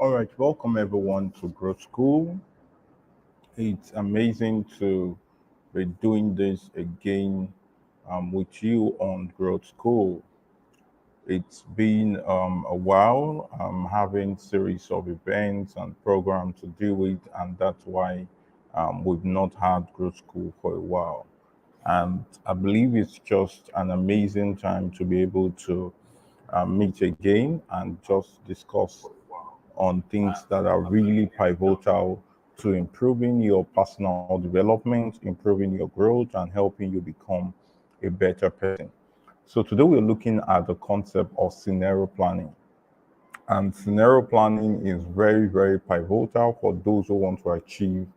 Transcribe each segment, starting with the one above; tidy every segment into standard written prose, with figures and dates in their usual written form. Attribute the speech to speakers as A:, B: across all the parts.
A: All right, welcome everyone to Growth School. It's amazing to be doing this again with you on Growth School. It's been a while. I'm having series of events and programs to deal with, and that's why we've not had Growth School for a while. And I believe it's just an amazing time to be able to meet again and just discuss on things that are really pivotal to improving your personal development, improving your growth, and helping you become a better person. So, today we're looking at the concept of scenario planning. And scenario planning is very, very pivotal for those who want to achieve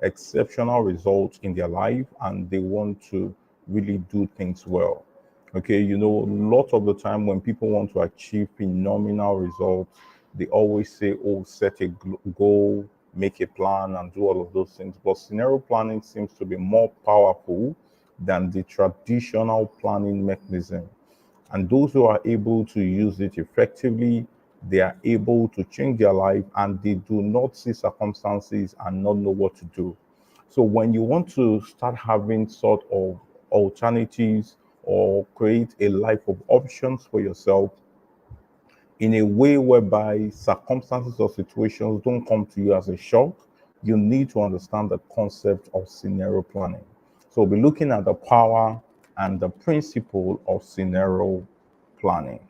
A: exceptional results in their life and they want to really do things well. Okay, a lot of the time when people want to achieve phenomenal results, they always say, oh, set a goal, make a plan, and do all of those things. But scenario planning seems to be more powerful than the traditional planning mechanism. And those who are able to use it effectively, they are able to change their life and they do not see circumstances and not know what to do. So when you want to start having sort of alternatives or create a life of options for yourself in a way whereby circumstances or situations don't come to you as a shock, you need to understand the concept of scenario planning. So we'll be looking at the power and the principle of scenario planning.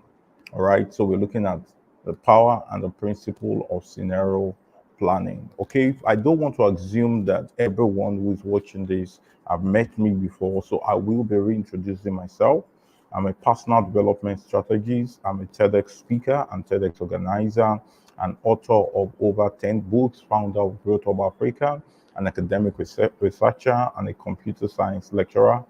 A: All right. So we're looking at the power and the principle of scenario planning. Okay. I don't want to assume that everyone who is watching this have met me before. So I will be reintroducing myself. I'm a personal development strategist. I'm a TEDx speaker and TEDx organizer, an author of over 10 books, founder of Growth of Africa, an academic researcher, and a computer science lecturer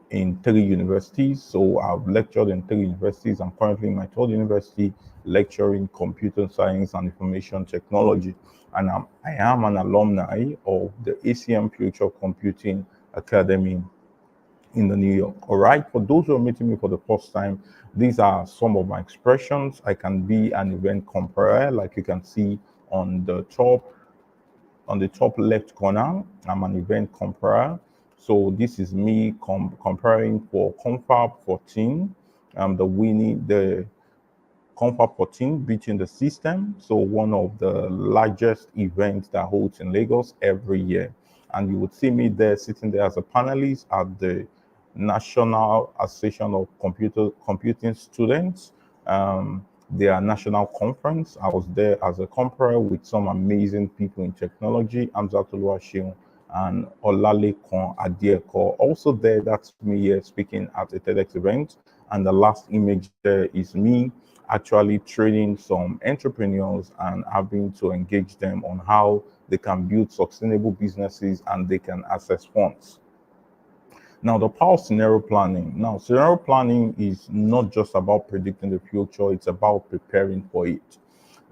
A: in 3 universities. So I've lectured in 3 universities. I'm currently in my third university lecturing computer science and information technology. And I am an alumni of the ACM Future Computing Academy in the New York. All right. For those who are meeting me for the first time, these are some of my expressions. I can be an event comparer, like you can see on the top left corner. I'm an event comparer. So this is me comparing for Confab 14, the Confab 14 beating the system. So one of the largest events that holds in Lagos every year. And you would see me there sitting there as a panelist at the National Association of Computing Students. Their national conference. I was there as a comparer with some amazing people in technology, Amzatulu Ashim and Olalekan Adieko. Also there, that's me here speaking at a TEDx event. And the last image there is me actually training some entrepreneurs and having to engage them on how they can build sustainable businesses and they can access funds. Now, the power of scenario planning. Now, scenario planning is not just about predicting the future, it's about preparing for it.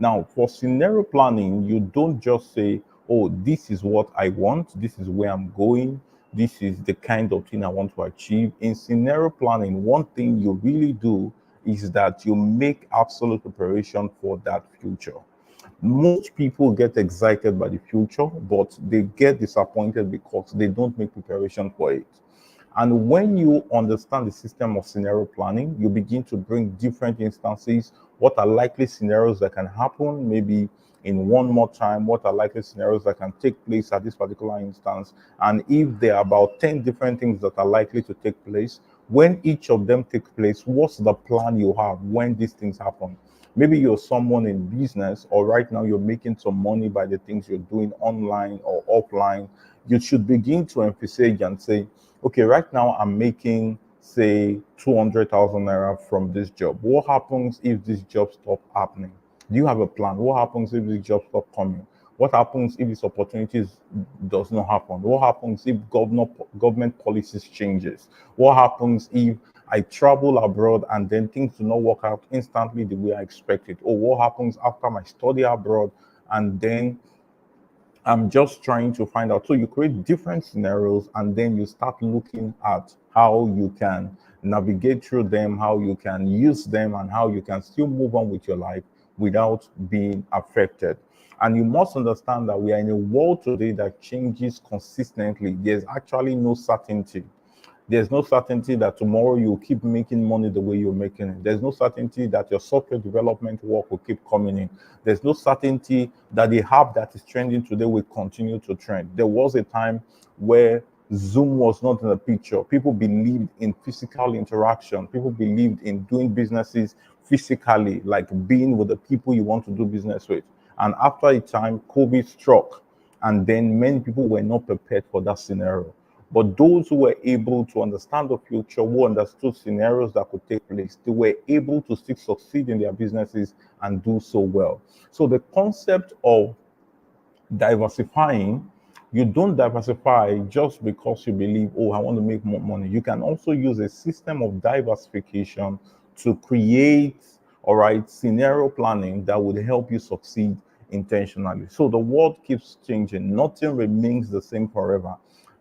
A: Now, for scenario planning, you don't just say, oh, this is what I want, this is where I'm going, this is the kind of thing I want to achieve. In scenario planning, one thing you really do is that you make absolute preparation for that future. Most people get excited by the future, but they get disappointed because they don't make preparation for it. And when you understand the system of scenario planning, you begin to bring different instances. What are likely scenarios that can happen, maybe in one more time? What are likely scenarios that can take place at this particular instance? And if there are about 10 different things that are likely to take place, when each of them takes place, what's the plan you have when these things happen? Maybe you're someone in business, or right now you're making some money by the things you're doing online or offline. You should begin to emphasize and say, okay, right now I'm making, say, 200,000 naira from this job. What happens if this job stops happening? Do you have a plan? What happens if this job stops coming? What happens if this opportunities does not happen? What happens if government policies changes? What happens if I travel abroad and then things do not work out instantly the way I expected? Or what happens after my study abroad and then I'm just trying to find out. So you create different scenarios and then you start looking at how you can navigate through them, how you can use them, and how you can still move on with your life without being affected. And you must understand that we are in a world today that changes consistently. There's actually no certainty. There's no certainty that tomorrow you'll keep making money the way you're making it. There's no certainty that your software development work will keep coming in. There's no certainty that the app that is trending today will continue to trend. There was a time where Zoom was not in the picture. People believed in physical interaction. People believed in doing businesses physically, like being with the people you want to do business with. And after a time, COVID struck, and then many people were not prepared for that scenario. But those who were able to understand the future, who understood scenarios that could take place, they were able to still succeed in their businesses and do so well. So the concept of diversifying, you don't diversify just because you believe, oh, I want to make more money. You can also use a system of diversification to create, all right, scenario planning that would help you succeed intentionally. So the world keeps changing. Nothing remains the same forever.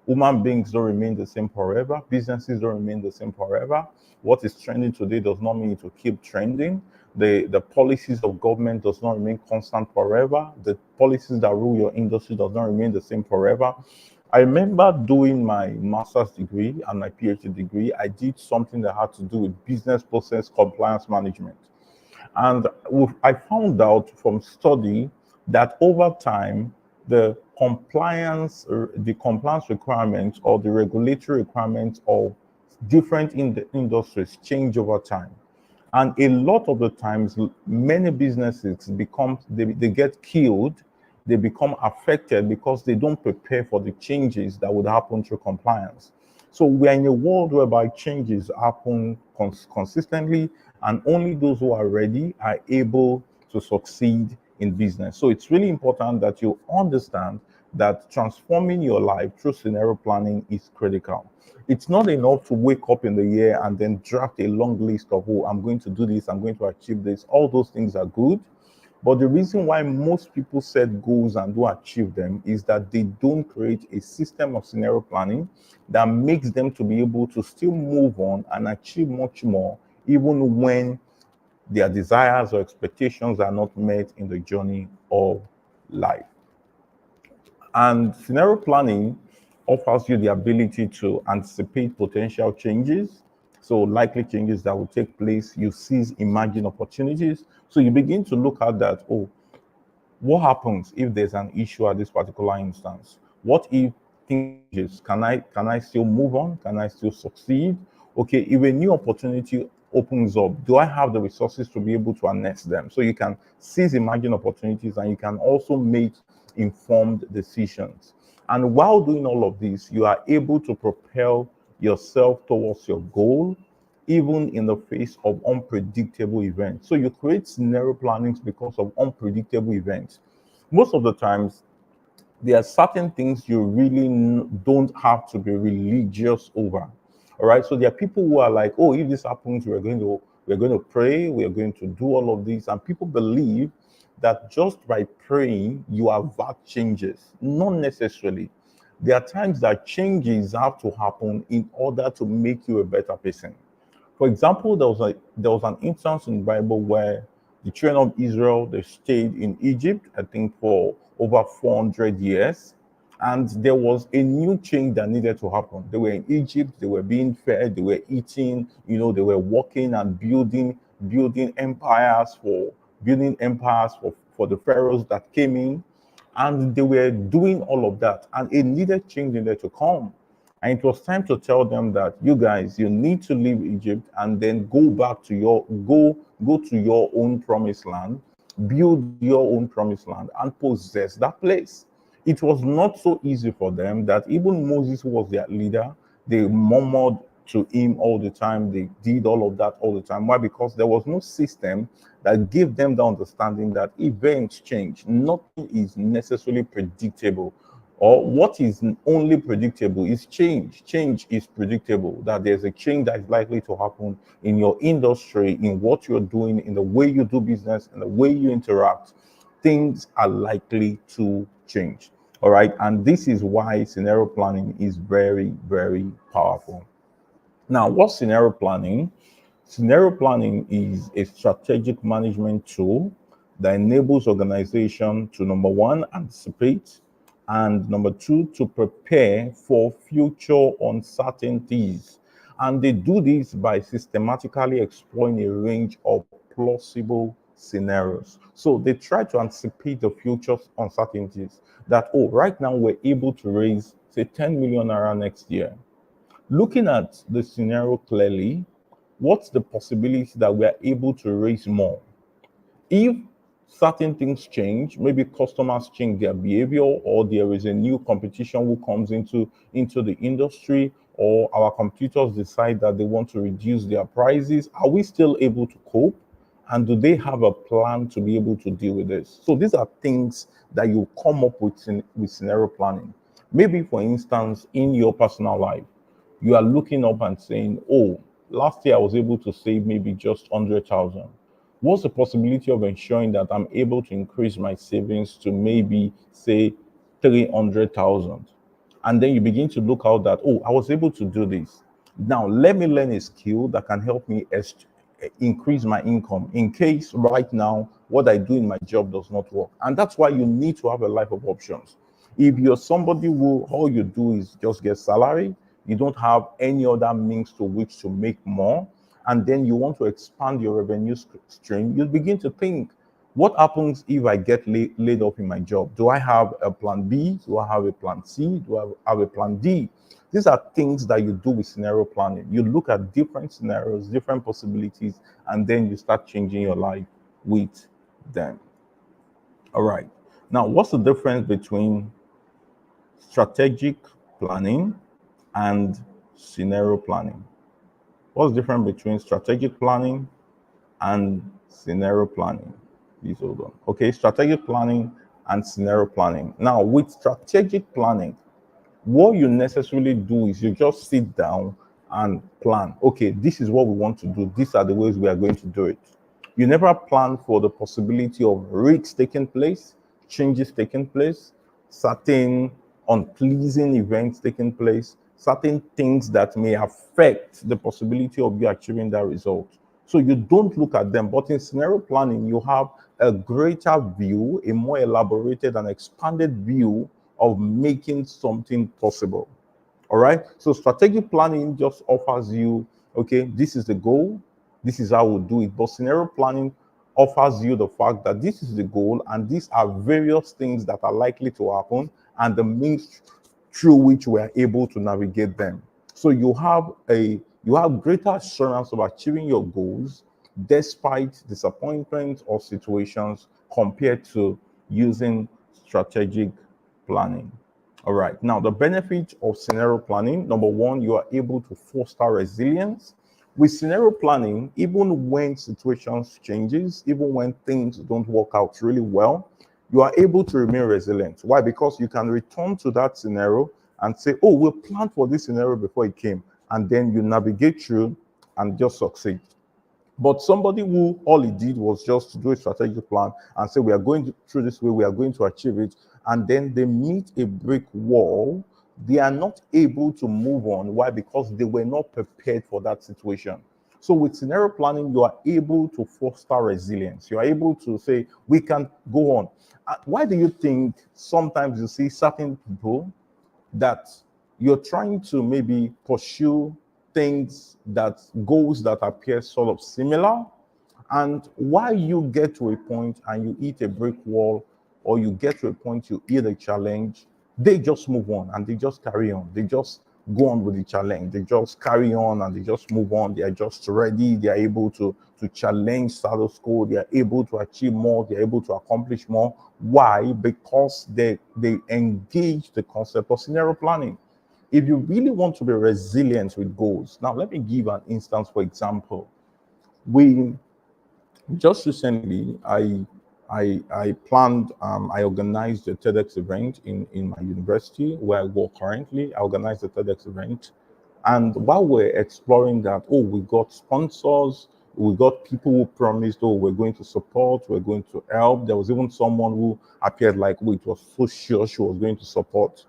A: Human beings don't remain the same forever. Businesses don't remain the same forever. What is trending today does not mean it will keep trending. The policies of government does not remain constant forever. The policies that rule your industry does not remain the same forever. I remember doing my master's degree and my PhD degree. I did something that had to do with business process compliance management. And I found out from study that over time, the compliance requirements or the regulatory requirements of different industries change over time. And a lot of the times, many businesses they get killed, they become affected because they don't prepare for the changes that would happen through compliance. So we are in a world whereby changes happen consistently, and only those who are ready are able to succeed in business. So it's really important that you understand that transforming your life through scenario planning is critical. It's not enough to wake up in the year and then draft a long list of, oh, I'm going to do this, I'm going to achieve this. All those things are good. But the reason why most people set goals and don't achieve them is that they don't create a system of scenario planning that makes them to be able to still move on and achieve much more, even when their desires or expectations are not met in the journey of life. And scenario planning offers you the ability to anticipate potential changes. So likely changes that will take place, you seize emerging opportunities. So you begin to look at that, oh, what happens if there's an issue at this particular instance? What if things changes? Can I still move on? Can I still succeed? Okay, if a new opportunity opens up, do I have the resources to be able to harness them? So you can seize emerging opportunities and you can also make informed decisions. And while doing all of this, you are able to propel yourself towards your goal, even in the face of unpredictable events. So you create scenario plannings because of unpredictable events. Most of the times, there are certain things you really don't have to be religious over. All right. So there are people who are like, oh, if this happens, we're going to pray, we're going to do all of this. And people believe that just by praying, you avert changes. Not necessarily. There are times that changes have to happen in order to make you a better person. For example, there was an instance in the Bible where the children of Israel, they stayed in Egypt, I think, for over 400 years, and there was a new change that needed to happen. They were in Egypt, they were being fed, they were eating, they were working and building empires for the pharaohs that came in, and they were doing all of that, and a needed change needed to come. And it was time to tell them that you guys, you need to leave Egypt and then go to your own promised land, build your own promised land, and possess that place. It was not so easy for them that even Moses, who was their leader, they murmured to him all the time. They did all of that all the time. Why? Because there was no system that gave them the understanding that events change. Nothing is necessarily predictable, or what is only predictable is change. Change is predictable, that there's a change that is likely to happen in your industry, in what you're doing, in the way you do business, in the way you interact. Things are likely to change. All right. And this is why scenario planning is very, very powerful. Now, what's scenario planning? Scenario planning is a strategic management tool that enables organization to, number one, anticipate, and number two, to prepare for future uncertainties. And they do this by systematically exploring a range of plausible scenarios. So they try to anticipate the future uncertainties that, oh, right now we're able to raise, say, 10 million naira next year. Looking at the scenario clearly, what's the possibility that we are able to raise more? If certain things change, maybe customers change their behavior, or there is a new competition who comes into the industry, or our competitors decide that they want to reduce their prices, are we still able to cope? And do they have a plan to be able to deal with this? So these are things that you come up with scenario planning. Maybe, for instance, in your personal life, you are looking up and saying, oh, last year I was able to save maybe just 100,000. What's the possibility of ensuring that I'm able to increase my savings to maybe, say, 300,000? And then you begin to look out that, oh, I was able to do this. Now, let me learn a skill that can help me increase my income in case right now what I do in my job does not work. And that's why you need to have a life of options. If you're somebody who all you do is just get salary, you don't have any other means to which to make more, and then you want to expand your revenue stream, you begin to think, what happens if I get laid off in my job? Do I have a plan B? Do I have a plan C? Do I have a plan D? These are things that you do with scenario planning. You look at different scenarios, different possibilities, and then you start changing your life with them. All right. Now, what's the difference between strategic planning and scenario planning? What's the difference between strategic planning and scenario planning? Please hold on. Okay, strategic planning and scenario planning. Now, with strategic planning, what you necessarily do is you just sit down and plan. Okay, this is what we want to do. These are the ways we are going to do it. You never plan for the possibility of risks taking place, changes taking place, certain unpleasing events taking place, certain things that may affect the possibility of you achieving that result. So you don't look at them. But in scenario planning, you have a greater view, a more elaborated and expanded view of making something possible. All right. So strategic planning just offers you, okay, this is the goal, this is how we'll do it. But scenario planning offers you the fact that this is the goal and these are various things that are likely to happen and the means through which we are able to navigate them. So you have greater assurance of achieving your goals despite disappointment or situations compared to using strategic planning. All right. Now, the benefit of scenario planning, number one, you are able to foster resilience. With scenario planning, even when situations changes, even when things don't work out really well, you are able to remain resilient. Why? Because you can return to that scenario and say, oh, we planned for this scenario before it came. And then you navigate through and just succeed. But somebody who all he did was just to do a strategic plan and say, we are going through this way, we are going to achieve it, and then they meet a brick wall, they are not able to move on. Why? Because they were not prepared for that situation. So with scenario planning, you are able to foster resilience. You are able to say, we can go on. Why do you think sometimes you see certain people that you're trying to maybe pursue things goals that appear sort of similar, and while you get to a point and you hit a brick wall, or you get to a point you hit a challenge, they just move on and they just carry on. They just go on with the challenge. They just carry on and they just move on. They are just ready. They are able to challenge status quo. They are able to achieve more. They are able to accomplish more. Why? Because they engage the concept of scenario planning. If you really want to be resilient with goals, now let me give an instance. For example, we just recently, I organized a TEDx event in my university where I work currently. I organized a TEDx event, and while we're exploring that, oh, we got sponsors, we got people who promised, oh, we're going to support, we're going to help. There was even someone who appeared like, oh, it was so sure she was going to support.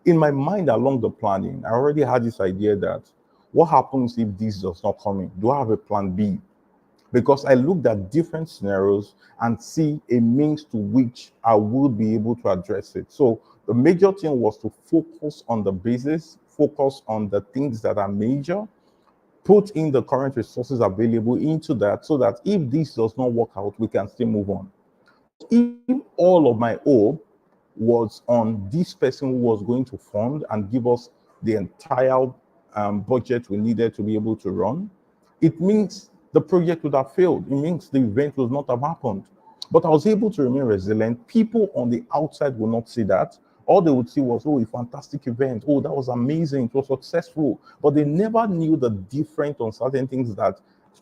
A: In my mind, along the planning, I already had this idea that what happens if this does not come in? Do I have a plan B? because I looked at different scenarios and see a means to which I would be able to address it. So the major thing was to focus on the basis, focus on the things that are major, put in the current resources available into that so that if this does not work out, we can still move on. If all of my hope was on this person who was going to fund and give us the entire budget we needed to be able to run, it means the project would have failed. It means the event would not have happened. But I was able to remain resilient. People on the outside will not see that. All they would see was, oh, a fantastic event. Oh, that was amazing. It was successful. But they never knew the different uncertain things that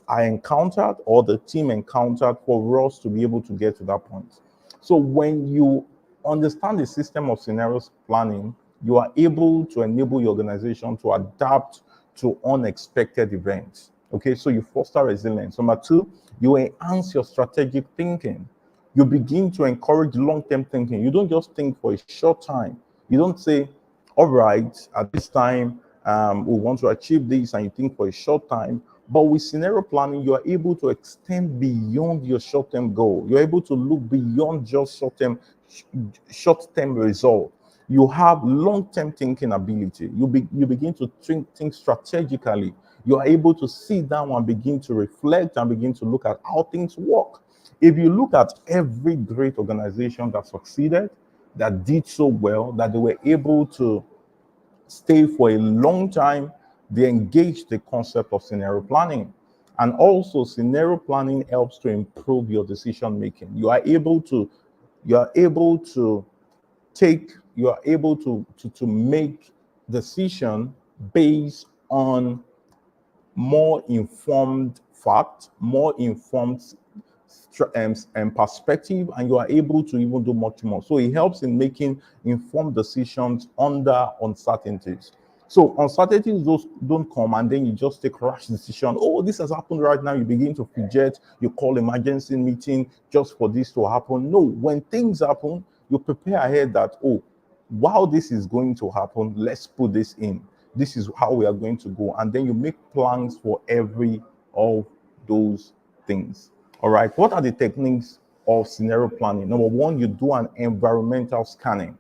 A: I encountered or the team encountered for us to be able to get to that point. So when you understand the system of scenarios planning, you are able to enable your organization to adapt to unexpected events. Okay, so you foster resilience. Number two, you enhance your strategic thinking. You begin to encourage long-term thinking. You don't just think for a short time. You don't say, all right, at this time, we want to achieve this, and you think for a short time. But with scenario planning, you are able to extend beyond your short-term goal. You're able to look beyond just short-term result. You have long-term thinking ability. You begin to think strategically. You are able to sit down and begin to reflect and begin to look at how things work. If you look at every great organization that succeeded, that did so well, that they were able to stay for a long time, they engage the concept of scenario planning. And also, scenario planning helps to improve your decision making. You are able to to make decision based on more informed fact, more informed perspective, and you are able to even do much more. So it helps in making informed decisions under uncertainties. So uncertainties those don't come and then you just take rash decision. Oh, this has happened right now. You begin to fidget. You call emergency meeting just for this to happen. No, when things happen, you prepare ahead that, oh, while this is going to happen, let's put this in. This is how we are going to go. And then you make plans for every of those things. All right. What are the techniques of scenario planning? Number one, you do an environmental scanning.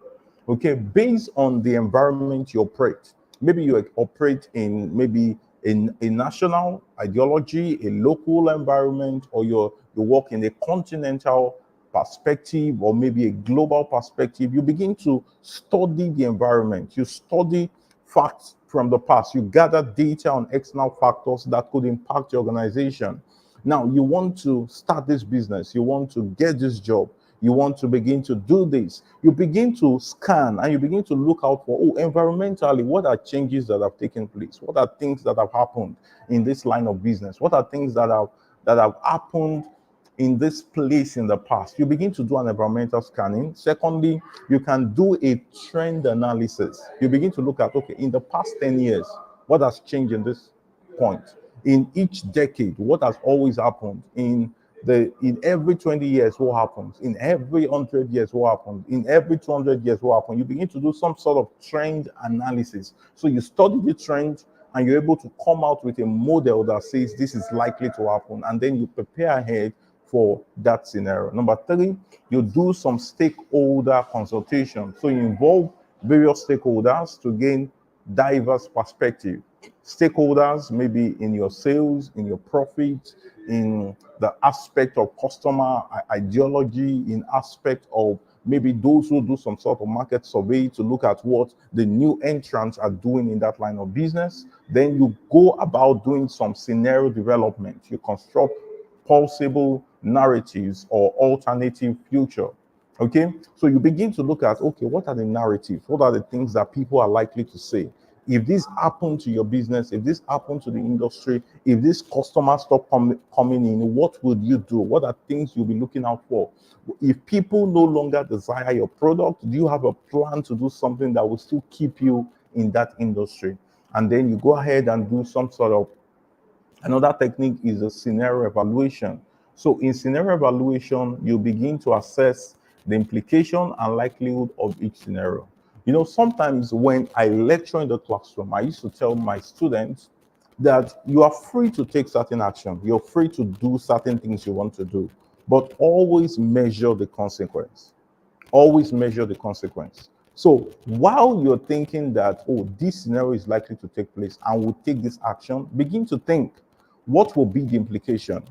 A: Okay. Based on the environment you operate, maybe you operate in maybe in a national ideology, a local environment, or you work in a continental perspective or maybe a global perspective. You begin to study the environment. You study facts from the past. You gather data on external factors that could impact your organization. Now, you want to start this business, you want to get this job, you want to begin to do this. You begin to scan and you begin to look out for, oh, environmentally, what are changes that have taken place? What are things that have happened in this line of business? What are things that have happened in this place in the past? You begin to do an environmental scanning. Secondly, you can do a trend analysis. You begin to look at, okay, in the past 10 years, what has changed in this point? In each decade, what has always happened? In every 20 years, what happens? In every 100 years, what happens? In every 200 years, what happens? You begin to do some sort of trend analysis. So you study the trend and you're able to come out with a model that says this is likely to happen, and then you prepare ahead for that scenario. Number three, you do some stakeholder consultation. So you involve various stakeholders to gain diverse perspective. Stakeholders maybe in your sales, in your profit, in the aspect of customer ideology, in aspect of maybe those who do some sort of market survey to look at what the new entrants are doing in that line of business. Then you go about doing some scenario development. You construct possible narratives or alternative future. Okay, so you begin to look at, okay, what are the narratives? What are the things that people are likely to say? If this happened to your business, if this happened to the industry, if this customer stop coming in, what would you do? What are things you'll be looking out for? If people no longer desire your product, do you have a plan to do something that will still keep you in that industry? And then you go ahead and do some sort of another technique is a scenario evaluation. So in scenario evaluation, you begin to assess the implication and likelihood of each scenario. You know, sometimes when I lecture in the classroom, I used to tell my students that you are free to take certain action, you're free to do certain things you want to do, but always measure the consequence. Always measure the consequence. So while you're thinking that, oh, this scenario is likely to take place and will take this action, begin to think, what will be the implication?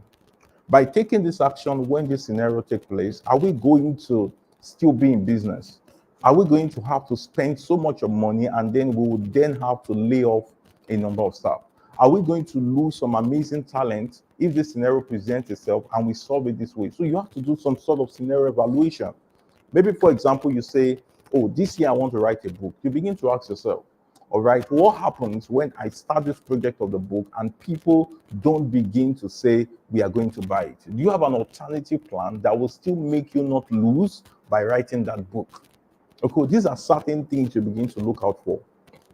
A: By taking this action when this scenario takes place, are we going to still be in business? Are we going to have to spend so much of money and then we would then have to lay off a number of staff? Are we going to lose some amazing talent if this scenario presents itself and we solve it this way? So you have to do some sort of scenario evaluation. Maybe, for example, you say, oh, this year I want to write a book. You begin to ask yourself, all right, what happens when I start this project of the book and people don't begin to say we are going to buy it? Do you have an alternative plan that will still make you not lose by writing that book? Okay, these are certain things you begin to look out for.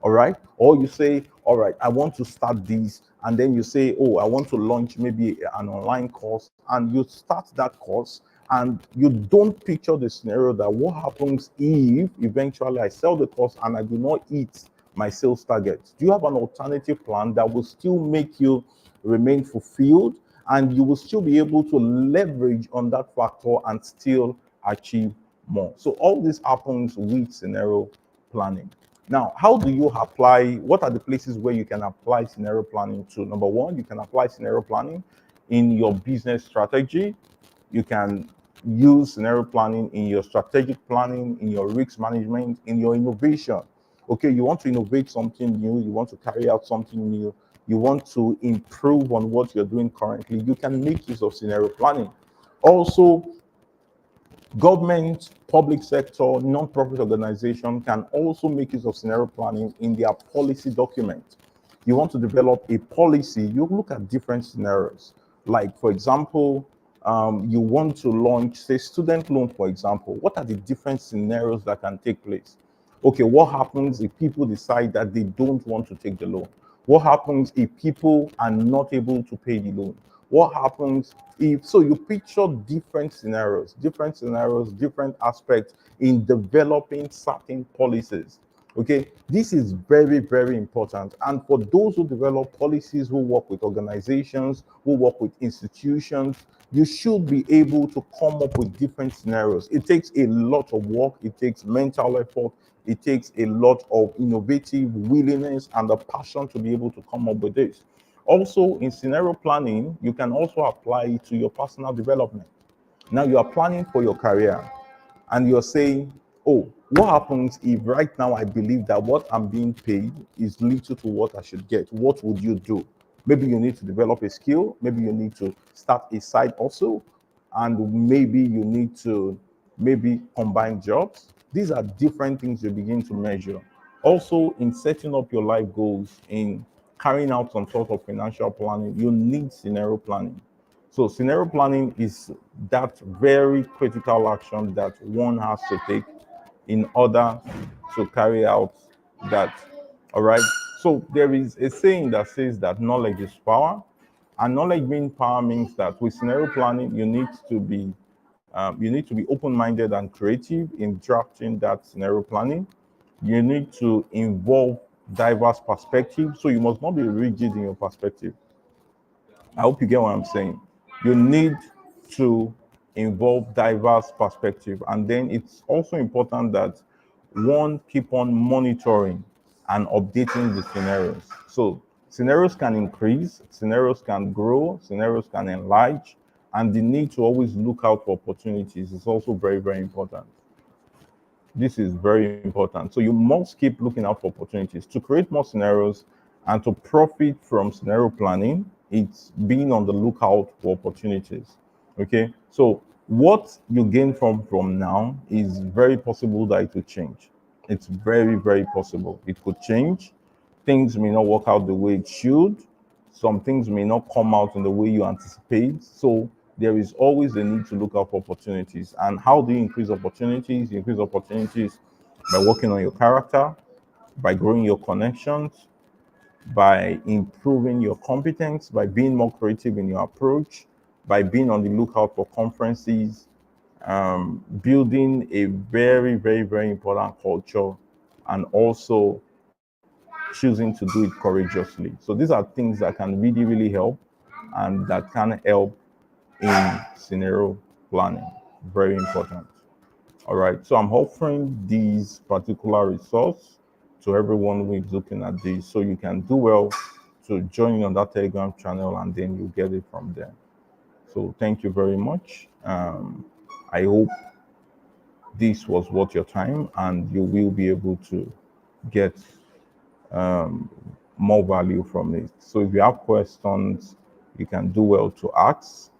A: All right. Or you say, all right, I want to start this. And then you say, oh, I want to launch maybe an online course. And you start that course and you don't picture the scenario that what happens if eventually I sell the course and I do not hit my sales target? Do you have an alternative plan that will still make you remain fulfilled and you will still be able to leverage on that factor and still achieve more? So all this happens with scenario planning. Now, how do you apply? What are the places where you can apply scenario planning to? Number one, you can apply scenario planning in your business strategy. You can use scenario planning in your strategic planning, in your risk management, in your innovation. Okay, you want to innovate something new, you want to carry out something new, you want to improve on what you're doing currently, you can make use of scenario planning. Also, government, public sector, non-profit organization can also make use of scenario planning in their policy document. You want to develop a policy, you look at different scenarios. Like, for example, you want to launch, say, student loan, for example. What are the different scenarios that can take place? Okay, what happens if people decide that they don't want to take the loan? What happens if people are not able to pay the loan? What happens if, so you picture different scenarios, different aspects in developing certain policies. Okay, this is very, very important. And for those who develop policies, who work with organizations, who work with institutions, you should be able to come up with different scenarios. It takes a lot of work, it takes mental effort, it takes a lot of innovative willingness and the passion to be able to come up with this. Also, in scenario planning, you can also apply it to your personal development. Now you are planning for your career and you're saying, oh, what happens if right now I believe that what I'm being paid is little to what I should get? What would you do? Maybe you need to develop a skill, maybe you need to start a side hustle, and maybe you need to maybe combine jobs. These are different things you begin to measure. Also, in setting up your life goals, in carrying out some sort of financial planning, you need scenario planning. So scenario planning is that very critical action that one has to take in order to carry out that. All right. So there is a saying that says that knowledge is power, and knowledge being power means that with scenario planning, you need to be open-minded and creative in drafting that scenario planning. You need to involve diverse perspectives, so you must not be rigid in your perspective. I hope you get what I'm saying. You need to involve diverse perspective, and then it's also important that one keep on monitoring and updating the scenarios. So scenarios can increase, scenarios can grow, scenarios can enlarge, and the need to always look out for opportunities is also very, very important. This is very important. So you must keep looking out for opportunities to create more scenarios and to profit from scenario planning. It's being on the lookout for opportunities. Okay. So what you gain from now is very possible that it will change. It's very, very possible. It could change. Things may not work out the way it should. Some things may not come out in the way you anticipate. So there is always a need to look out for opportunities. And how do you increase opportunities? You increase opportunities by working on your character, by growing your connections, by improving your competence, by being more creative in your approach, by being on the lookout for conferences, building a very, very, very important culture, and also choosing to do it courageously. So these are things that can really, really help, and that can help in scenario planning. Very important. All right. So I'm offering these particular resource to everyone who is looking at this, so you can do well to join in on that Telegram channel, and then you get it from there. So thank you very much. I hope this was worth your time, and you will be able to get more value from it. So if you have questions, you can do well to ask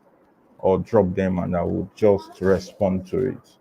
A: or drop them, and I will just respond to it.